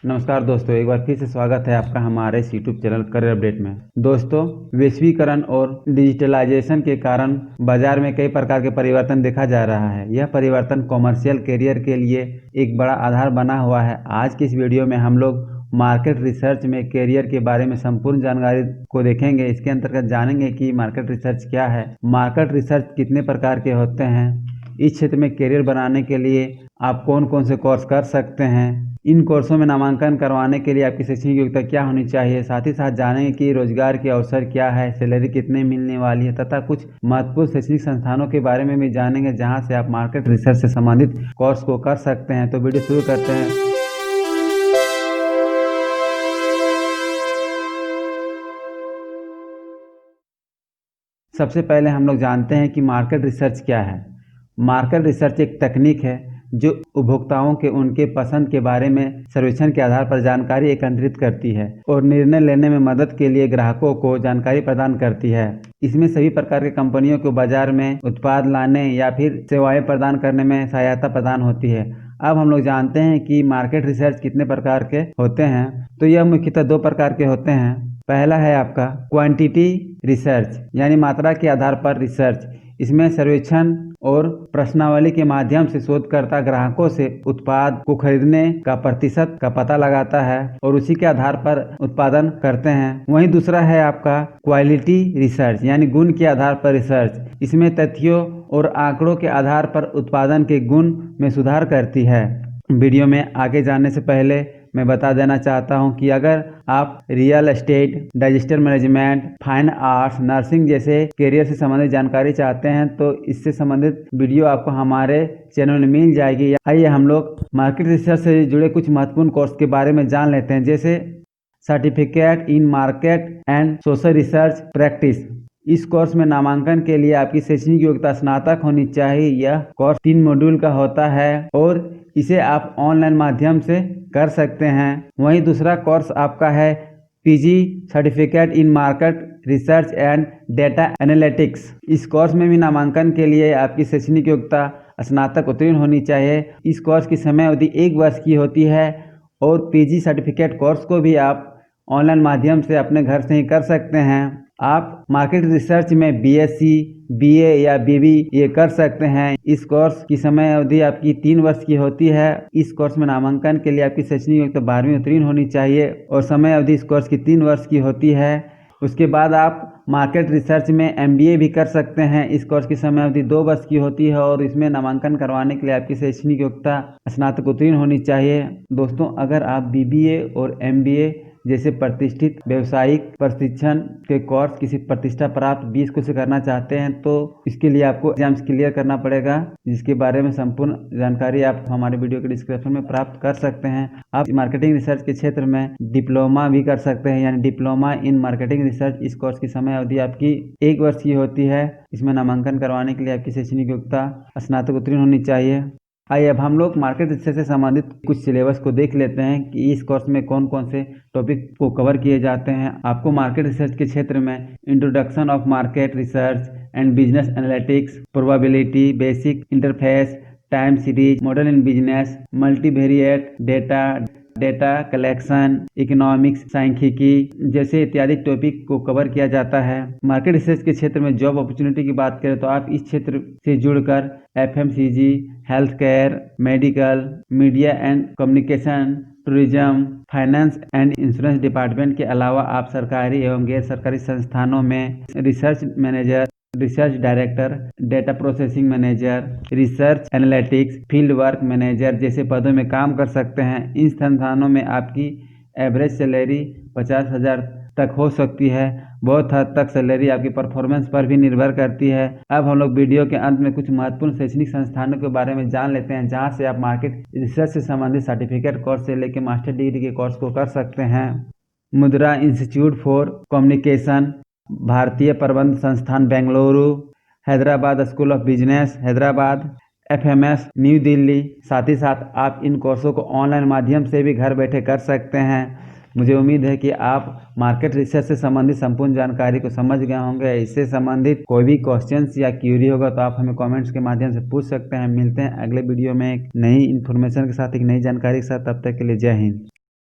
नमस्कार दोस्तों, एक बार फिर से स्वागत है आपका हमारे इस यूट्यूब चैनल करियर अपडेट में। दोस्तों, वैश्वीकरण और डिजिटलाइजेशन के कारण बाजार में कई प्रकार के परिवर्तन देखा जा रहा है। यह परिवर्तन कॉमर्शियल करियर के लिए एक बड़ा आधार बना हुआ है। आज की इस वीडियो में हम लोग मार्केट रिसर्च में करियर के बारे में संपूर्ण जानकारी को देखेंगे। इसके अंतर्गत जानेंगे कि मार्केट रिसर्च क्या है, मार्केट रिसर्च कितने प्रकार के होते हैं, इस क्षेत्र में करियर बनाने के लिए आप कौन कौन से कोर्स कर सकते हैं, इन कोर्सों में नामांकन करवाने के लिए आपकी शैक्षणिक योग्यता क्या होनी चाहिए, साथ ही साथ जानेंगे कि रोजगार के अवसर क्या है, सैलरी कितने मिलने वाली है तथा कुछ महत्वपूर्ण शैक्षणिक संस्थानों के बारे में भी जानेंगे जहां से आप मार्केट रिसर्च से संबंधित कोर्स को कर सकते हैं। तो वीडियो शुरू करते हैं। सबसे पहले हम लोग जानते हैं कि मार्केट रिसर्च क्या है। मार्केट रिसर्च एक तकनीक है जो उपभोक्ताओं के उनके पसंद के बारे में सर्वेक्षण के आधार पर जानकारी एकत्रित करती है और निर्णय लेने में मदद के लिए ग्राहकों को जानकारी प्रदान करती है। इसमें सभी प्रकार के कंपनियों को बाजार में उत्पाद लाने या फिर सेवाएं प्रदान करने में सहायता प्रदान होती है। अब हम लोग जानते हैं कि मार्केट रिसर्च कितने प्रकार के होते हैं। तो यह मुख्यतः दो प्रकार के होते हैं। पहला है आपका क्वांटिटी रिसर्च, यानी मात्रा के आधार पर रिसर्च। इसमें सर्वेक्षण और प्रश्नावली के माध्यम से शोधकर्ता ग्राहकों से उत्पाद को खरीदने का प्रतिशत का पता लगाता है और उसी के आधार पर उत्पादन करते हैं। वहीं दूसरा है आपका क्वालिटी रिसर्च, यानी गुण के आधार पर रिसर्च। इसमें तथ्यों और आंकड़ों के आधार पर उत्पादन के गुण में सुधार करती है। वीडियो में आगे जाने से पहले मैं बता देना चाहता हूं कि अगर आप real estate, digital management, fine arts, nursing जैसे करियर से संबंधित जानकारी चाहते हैं तो इससे संबंधित वीडियो आपको हमारे चैनल में मिल जाएगी। आइए हम लोग मार्केट रिसर्च से जुड़े कुछ महत्वपूर्ण कोर्स के बारे में जान लेते हैं, जैसे certificate in market and social research practice. इस कोर्स में नामांकन के लिए आपकी शैक्षणिक योग्यता स्नातक होनी चाहिए। यह कोर्स 3 मॉड्यूल का होता है और इसे आप ऑनलाइन माध्यम से कर सकते हैं। वहीं दूसरा कोर्स आपका है PG certificate in market research and data analytics. इस कोर्स में भी नामांकन के लिए आपकी शैक्षणिक योग्यता स्नातक उत्तीर्ण होनी चाहिए। इस कोर्स की समय अवधि 1 वर्ष की होती है और पीजी सर्टिफिकेट कोर्स को भी आप ऑनलाइन माध्यम से अपने घर से ही कर सकते हैं। आप मार्केट रिसर्च में बीएससी, बीए या बीबीए कर सकते हैं। इस कोर्स की समय अवधि आपकी 3 वर्ष की होती है। इस कोर्स में नामांकन के लिए आपकी शैक्षणिक योग्यता 12वीं उत्तीर्ण होनी चाहिए और समय अवधि इस कोर्स की 3 वर्ष की होती है। उसके बाद आप मार्केट रिसर्च में एमबीए भी कर सकते हैं। इस कोर्स की समय अवधि 2 वर्ष की होती है और इसमें नामांकन करवाने के लिए आपकी शैक्षणिक योग्यता स्नातक उत्तीर्ण होनी चाहिए। दोस्तों, अगर आप बीबीए और एमबीए जैसे प्रतिष्ठित व्यावसायिक प्रशिक्षण के कोर्स किसी प्रतिष्ठा प्राप्त 20 को से करना चाहते हैं तो इसके लिए आपको एग्जाम्स क्लियर करना पड़ेगा, जिसके बारे में संपूर्ण जानकारी आप हमारे वीडियो के डिस्क्रिप्शन में प्राप्त कर सकते हैं। आप मार्केटिंग रिसर्च के क्षेत्र में डिप्लोमा भी कर सकते हैं, यानी डिप्लोमा इन मार्केटिंग रिसर्च। इस कोर्स की समय अवधि आपकी 1 वर्ष की होती है। इसमें नामांकन करवाने के लिए आपकी शैक्षणिक योग्यता स्नातक उत्तीर्ण होनी चाहिए। आइए अब हम लोग मार्केट रिसर्च से संबंधित कुछ सिलेबस को देख लेते हैं कि इस कोर्स में कौन कौन से टॉपिक को कवर किए जाते हैं। आपको मार्केट रिसर्च के क्षेत्र में introduction of market research and business analytics, probability, basic interface, time series, model in business, multivariate data collection, economics, सांख्यिकी जैसे इत्यादि टॉपिक को कवर किया जाता है। मार्केट रिसर्च के क्षेत्र में जॉब अपॉर्चुनिटी की बात करें तो आप इस क्षेत्र से जुड़कर FMCG, health care, medical, media and communication, tourism, finance and insurance department के अलावा आप सरकारी एवं गैर सरकारी संस्थानों में research manager, research director, data processing manager, research analytics, field work manager जैसे पदों में काम कर सकते हैं। इन संस्थानों में आपकी एवरेज सैलरी 50,000 तक हो सकती है। बहुत हद तक सैलरी आपकी परफॉर्मेंस पर भी निर्भर करती है। अब हम लोग वीडियो के अंत में कुछ महत्वपूर्ण शैक्षणिक संस्थानों के बारे में जान लेते हैं जहां से आप मार्केट रिसर्च से संबंधित सर्टिफिकेट कोर्स से लेकर मास्टर डिग्री के कोर्स को कर सकते हैं। मुद्रा इंस्टीट्यूट फॉर कम्युनिकेशन, भारतीय प्रबंध संस्थान Bengaluru, Hyderabad school of business Hyderabad, FMS new Delhi. साथ ही साथ आप इन कोर्सों को ऑनलाइन माध्यम से भी घर बैठे कर सकते हैं। मुझे उम्मीद है कि आप मार्केट रिसर्च से संबंधित संपूर्ण जानकारी को समझ गए होंगे। इससे संबंधित कोई भी क्वेश्चंस या क्यूरी होगा तो आप हमें कमेंट्स के माध्यम से पूछ सकते हैं। मिलते हैं अगले वीडियो में एक नई इन्फॉर्मेशन के साथ, एक नई जानकारी के साथ। तब तक के लिए जय हिंद।